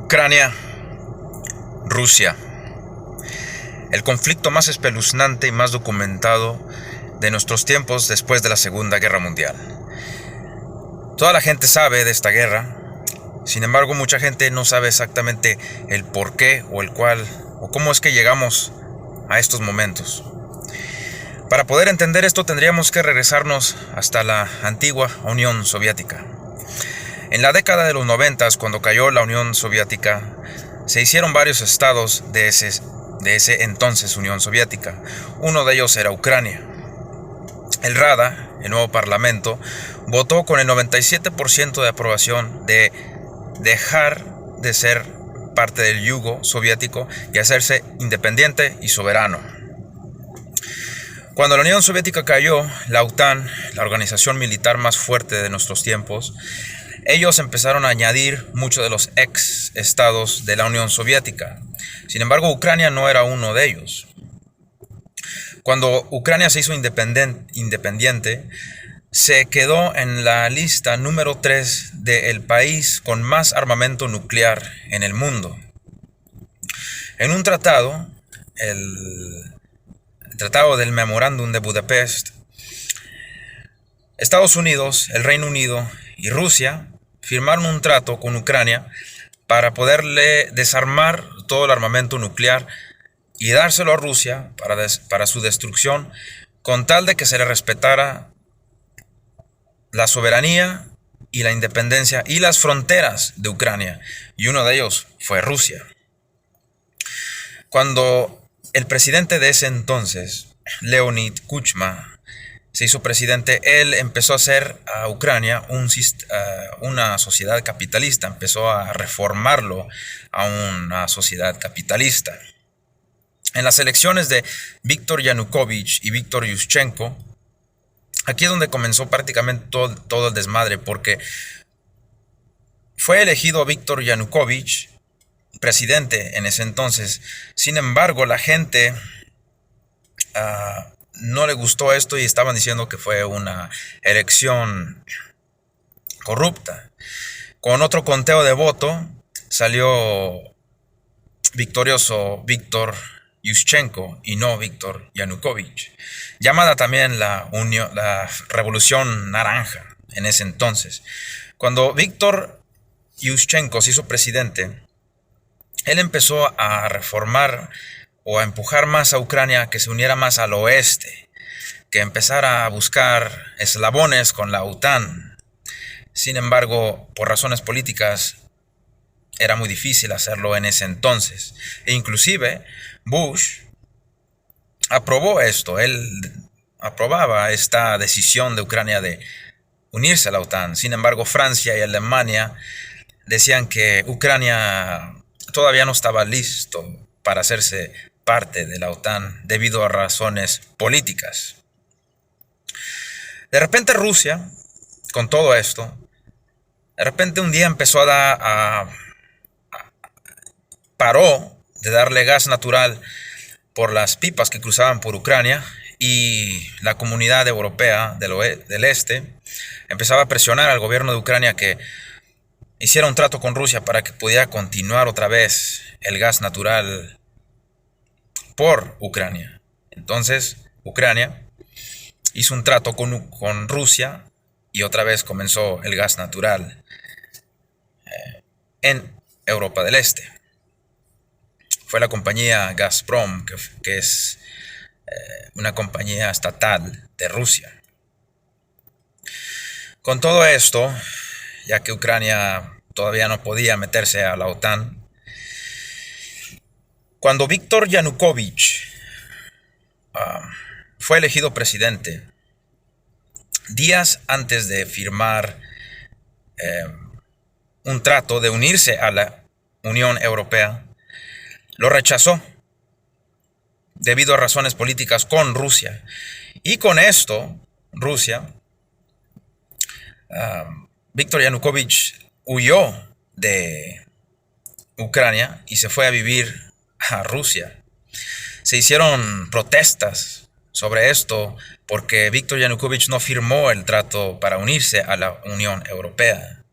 Ucrania, Rusia. El conflicto más espeluznante y más documentado de nuestros tiempos después de la Segunda Guerra Mundial. Toda la gente sabe de esta guerra, sin embargo mucha gente no sabe exactamente el por qué o el cuál o cómo es que llegamos a estos momentos. Para poder entender esto tendríamos que regresarnos hasta la antigua Unión Soviética. En la década de los 90, cuando cayó la Unión Soviética, se hicieron varios estados de ese entonces Unión Soviética. Uno de ellos era Ucrania. El Rada, el nuevo parlamento, votó con el 97% de aprobación de dejar de ser parte del yugo soviético y hacerse independiente y soberano. Cuando la Unión Soviética cayó, la OTAN, la organización militar más fuerte de nuestros tiempos, ellos empezaron a añadir muchos de los ex estados de la Unión Soviética. Sin embargo, Ucrania no era uno de ellos. Cuando Ucrania se hizo independiente, se quedó en la lista número 3 del país con más armamento nuclear en el mundo. En un tratado, el Tratado del Memorándum de Budapest, Estados Unidos, el Reino Unido y Rusia firmaron un trato con Ucrania para poderle desarmar todo el armamento nuclear y dárselo a Rusia para su destrucción, con tal de que se le respetara la soberanía y la independencia y las fronteras de Ucrania, y uno de ellos fue Rusia. Cuando el presidente de ese entonces, Leonid Kuchma, se hizo presidente, él empezó a hacer a Ucrania una sociedad capitalista, empezó a reformarlo a una sociedad capitalista. En las elecciones de Víktor Yanukovych y Víktor Yushchenko, aquí es donde comenzó prácticamente todo el desmadre, porque fue elegido Víktor Yanukovych presidente en ese entonces. Sin embargo, la gente no le gustó esto y estaban diciendo que fue una elección corrupta. Con otro conteo de voto salió victorioso Víktor Yushchenko y no Víktor Yanukovych, llamada también la Revolución Naranja en ese entonces. Cuando Víktor Yushchenko se hizo presidente, él empezó a reformar o a empujar más a Ucrania a que se uniera más al oeste, que empezara a buscar eslabones con la OTAN. Sin embargo, por razones políticas, era muy difícil hacerlo en ese entonces. E inclusive, Bush aprobó esto. Él aprobaba esta decisión de Ucrania de unirse a la OTAN. Sin embargo, Francia y Alemania decían que Ucrania todavía no estaba listo para hacerse parte de la OTAN debido a razones políticas. De repente Rusia, con todo esto, de repente un día empezó paró de darle gas natural por las pipas que cruzaban por Ucrania, y la comunidad europea del este empezaba a presionar al gobierno de Ucrania que hiciera un trato con Rusia para que pudiera continuar otra vez el gas natural por Ucrania. Entonces, Ucrania hizo un trato con Rusia y otra vez comenzó el gas natural en Europa del Este. Fue la compañía Gazprom, que es una compañía estatal de Rusia. Con todo esto, ya que Ucrania todavía no podía meterse a la OTAN, cuando Víktor Yanukovych fue elegido presidente, días antes de firmar un trato de unirse a la Unión Europea, lo rechazó debido a razones políticas con Rusia. Y con esto, Víktor Yanukovych huyó de Ucrania y se fue a vivir a Rusia. Se hicieron protestas sobre esto porque Víktor Yanukovych no firmó el trato para unirse a la Unión Europea.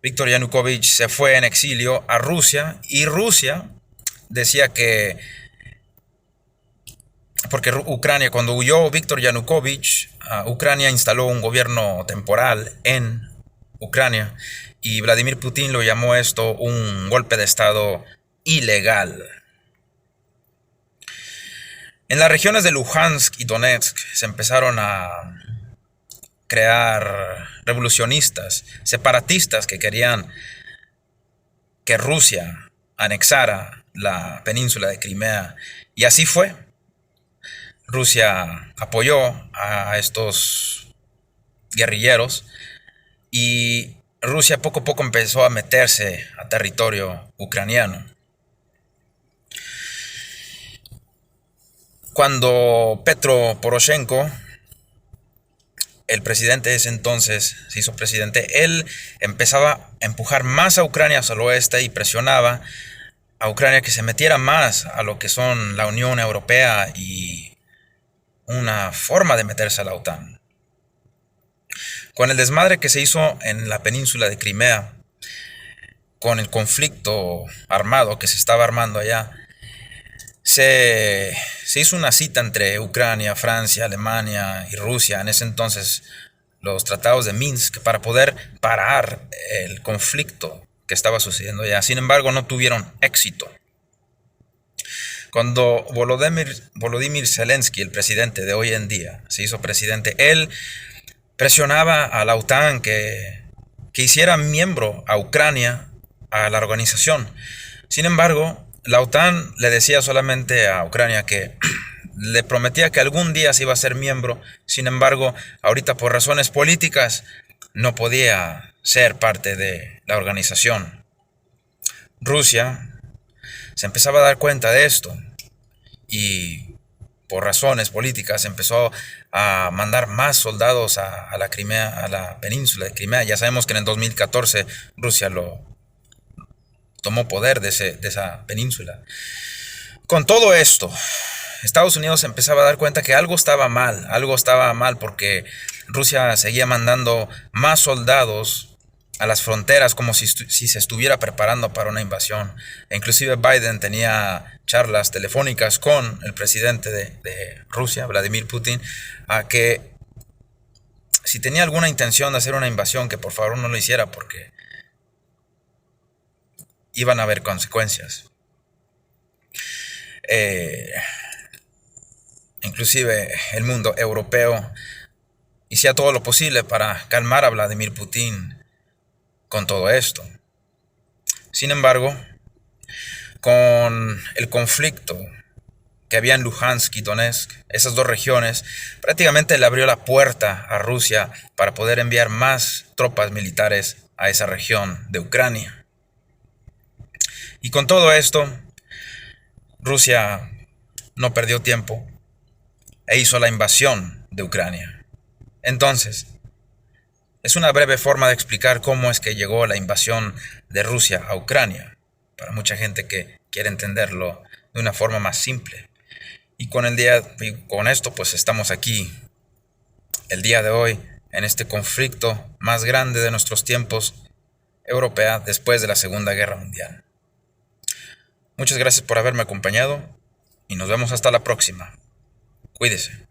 Víctor Yanukovych se fue en exilio a Rusia y Rusia decía que, porque Ucrania, cuando huyó Víctor Yanukovych, Ucrania instaló un gobierno temporal en Ucrania y Vladimir Putin lo llamó esto un golpe de estado ilegal. En las regiones de Luhansk y Donetsk se empezaron a crear revolucionistas, separatistas que querían que Rusia anexara la península de Crimea. Y así fue. Rusia apoyó a estos guerrilleros y Rusia poco a poco empezó a meterse a territorio ucraniano. Cuando Petro Poroshenko, el presidente de ese entonces, se hizo presidente, él empezaba a empujar más a Ucrania hacia el oeste y presionaba a Ucrania que se metiera más a lo que son la Unión Europea y una forma de meterse a la OTAN. Con el desmadre que se hizo en la península de Crimea, con el conflicto armado que se estaba armando allá, se hizo una cita entre Ucrania, Francia, Alemania y Rusia, en ese entonces los tratados de Minsk, para poder parar el conflicto que estaba sucediendo allá. Sin embargo, no tuvieron éxito. Cuando Volodymyr Zelensky, el presidente de hoy en día, se hizo presidente, él presionaba a la OTAN que hiciera miembro a Ucrania a la organización. Sin embargo, la OTAN le decía solamente a Ucrania que le prometía que algún día se iba a ser miembro. Sin embargo, ahorita por razones políticas no podía ser parte de la organización. Rusia se empezaba a dar cuenta de esto y por razones políticas empezó a mandar más soldados a la Crimea, a la península de Crimea. Ya sabemos que en el 2014 Rusia tomó poder de esa península. Con todo esto, Estados Unidos empezaba a dar cuenta que algo estaba mal porque Rusia seguía mandando más soldados a las fronteras como si se estuviera preparando para una invasión. E inclusive Biden tenía charlas telefónicas con el presidente de Rusia, Vladimir Putin, a que si tenía alguna intención de hacer una invasión, que por favor no lo hiciera porque iban a haber consecuencias. Inclusive el mundo europeo hacía todo lo posible para calmar a Vladimir Putin con todo esto. Sin embargo, con el conflicto que había en Luhansk y Donetsk, esas dos regiones, prácticamente le abrió la puerta a Rusia para poder enviar más tropas militares a esa región de Ucrania. Y con todo esto, Rusia no perdió tiempo e hizo la invasión de Ucrania. Entonces, es una breve forma de explicar cómo es que llegó la invasión de Rusia a Ucrania, para mucha gente que quiere entenderlo de una forma más simple. Y con esto pues estamos aquí, el día de hoy, en este conflicto más grande de nuestros tiempos, europea, después de la Segunda Guerra Mundial. Muchas gracias por haberme acompañado y nos vemos hasta la próxima. Cuídese.